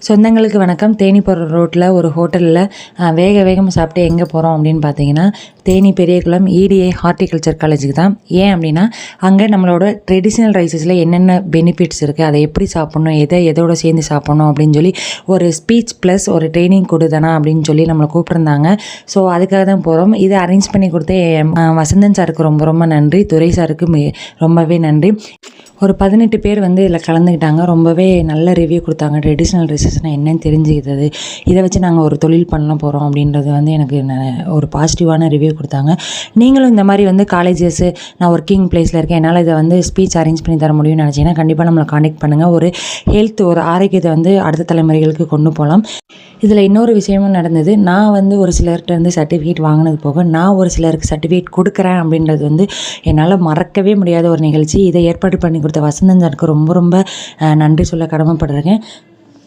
சொந்தங்களுக்கு வணக்கம். தேனி போகிற ரோட்டில் ஒரு ஹோட்டலில் வேகமாக சாப்பிட்டு எங்கே போகிறோம் அப்படின்னு பார்த்தீங்கன்னா, தேனி பெரியகுளம் EDA ஹார்ட்டிகல்ச்சர் காலேஜுக்கு தான். ஏன் அப்படின்னா, அங்கே நம்மளோட ட்ரெடிஷ்னல் ரைஸஸில் என்னென்ன பெனிஃபிட்ஸ் இருக்குது, அதை எப்படி சாப்பிட்ணும், எதோட சேர்ந்து சாப்பிட்ணும் அப்படின்னு சொல்லி ஒரு ஸ்பீச் ப்ளஸ் ஒரு ட்ரைனிங் கொடுதானா அப்படின்னு சொல்லி நம்மளை கூப்பிட்ருந்தாங்க. ஸோ அதுக்காக தான் போகிறோம். இதை அரேஞ்ச் பண்ணி கொடுத்த வசந்தன் சாருக்கு ரொம்ப ரொம்ப நன்றி. துரை சாருக்கு ரொம்பவே நன்றி. ஒரு 18 பேர் இதில் கலந்துக்கிட்டாங்க. ரொம்பவே நல்ல ரிவ்யூ கொடுத்தாங்க. ட்ரெடிஷ்னல் ட்ரெஸ்ஸஸ்னால் என்னன்னு தெரிஞ்சுக்கிட்டது, இதை வச்சு நாங்கள் ஒரு தொழில் பண்ண போகிறோம் அப்படின்றது எனக்கு ஒரு பாசிட்டிவான ரிவ்யூ கொடுத்தாங்க. நீங்களும் இந்த மாதிரி காலேஜஸ்ஸு, நான் ஒர்க்கிங் பிளேஸில் இருக்கேன், என்னால் இதை ஸ்பீச் அரேஞ்ச் பண்ணி தர முடியும்னு நினச்சிங்கன்னா கண்டிப்பாக நம்மளை காண்டக்ட் பண்ணுங்கள். ஒரு ஹெல்த், ஒரு ஆரோக்கியத்தை அடுத்த தலைமுறைகளுக்கு கொண்டு போகலாம். இதில் இன்னொரு விஷயமும் நடந்தது. நான் ஒரு சிலர்கிட்ட சர்டிஃபிகேட் வாங்கினது போக, நான் ஒரு சிலருக்கு சர்டிஃபிகேட் கொடுக்குறேன் அப்படின்றது என்னால் மறக்கவே முடியாத ஒரு நிகழ்ச்சி. இதை ஏற்பாடு பண்ணி கொடுத்த வசந்தன் சாருக்கு ரொம்ப ரொம்ப நன்றி சொல்ல கடமைப்படுறேன்.